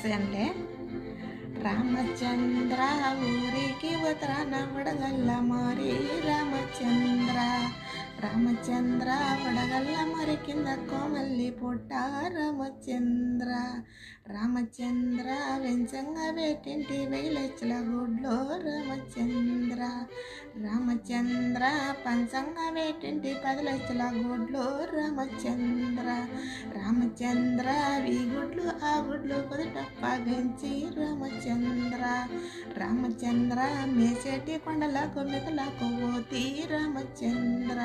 నమస్తే. రామచంద్ర ఊరికి ఉత్తరాన వడగల్ల మరి రామచంద్ర రామచంద్ర వడగల్ల మరి కింద కోమల్లి పుట్ట రామచంద్ర రామచంద్ర వెంచంగా వేటింటి వెయిలెచ్చల గుడ్లో రామచంద్ర రామచంద్ర పంచంగా వేటింటి 10 లక్షల గుడ్లో రామచంద్ర రామచంద్ర ఈ గుడ్లు ఆ గుడ్లు పొదటప్పగించి రామచంద్ర రామచంద్ర మేసేటి కొండలకు మితలకు పోతి రామచంద్ర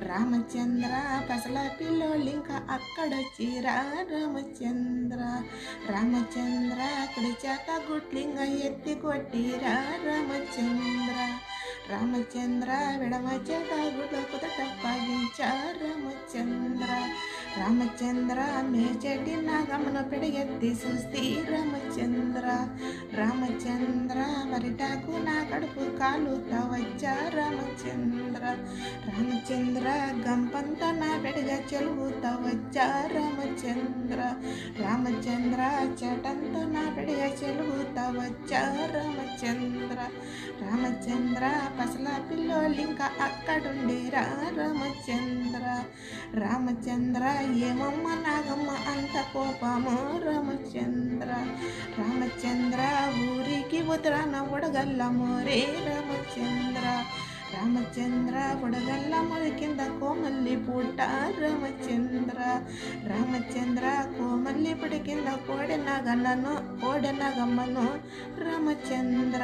రామచంద్ర పసల పిల్లోళ్ళింకా అక్కడొచ్చిరా రామచంద్ర రామచంద్ర కుడి చేత గుట్లింగ ఎత్తి కొట్టిరా రామచంద్ర రామచంద్ర విడమ చేత గుడ్లు కుదటప్పగించా రామచంద్ర రామచంద్ర మేచెటి నాగమ్మను పిడిగెత్తి చూస్తే రామచంద్ర రామచంద్ర వరిటాకు నా కడుపు కాలుతా వచ్చా రామచంద్ర రామచంద్ర గంపంతా నా పెడిగా చెలుగుతా వచ్చా రామచంద్ర రామచంద్ర చెటంతా నా పెడిగా చెలుగుతా వచ్చా రామచంద్ర రామచంద్ర పసల పిల్లోళ్ళింకా అక్కడుండిరా రామచంద్ర రామచంద్ర ఏమమ్మ నాగమ్మ అంత కోపము రామచంద్ర రామచంద్ర ఊరికి ఉత్తరాన ఉడగల్ల మోరే రామచంద్ర రామచంద్ర ఉడగల్ల మొరి కింద కోమల్లి పుట్ట రామచంద్ర రామచంద్ర కోమల్లి పుడి కింద కోడెనగమ్మను రామచంద్ర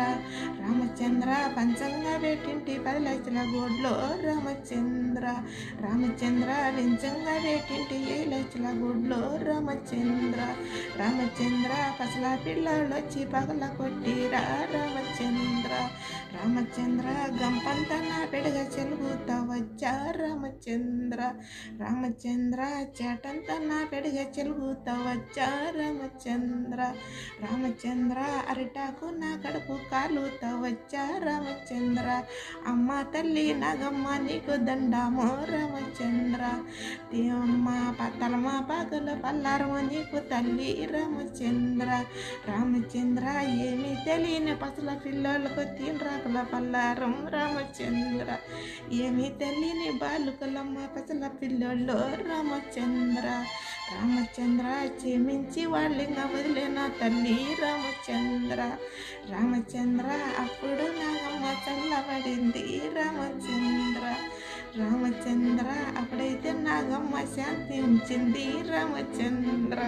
రామచంద్ర పంచంగా వేటింటి 10 లక్షల గోడ్లో రామచంద్ర రామచంద్ర వెంచంగా వేటింటి 7 లక్షల గోడ్లో రామచంద్ర రామచంద్ర పసల పిల్లలొచ్చి పగల కొట్టిరా రామచంద్ర రామచంద్ర గంపంత నా పెడగా చెలుగుతా వచ్చా రామచంద్ర రామచంద్ర చేటంతా నా పెడగా చెలుగుతా వచ్చా రామచంద్ర రామచంద్ర అరిటాకు నా కడుపు కాలుతా వచ్చా రామచంద్ర అమ్మ తల్లి నాగమ్మ నీకు దండామో రామచంద్ర అమ్మ పత్తలమ్మ పగల పల్లారమ్మ నీకు తల్లి రామచంద్ర రామచంద్ర ఏమీ తెలియని పసల పిల్లలకు తీన్రాకుల పల్లారం రామచంద్ర ఏమీ తెలియని బాలుకలమ్మ పసల పిల్లల్లో రామచంద్ర రామచంద్ర క్షమించి వాళ్ళింగా వదిలేన తల్లి రామచంద్ర రామచంద్ర అప్పుడు నాగమ్మ చల్లబడింది రామచంద్ర రామచంద్ర అప్పుడైతే నాగమ్మ శాంతి ఉంచింది రామచంద్ర.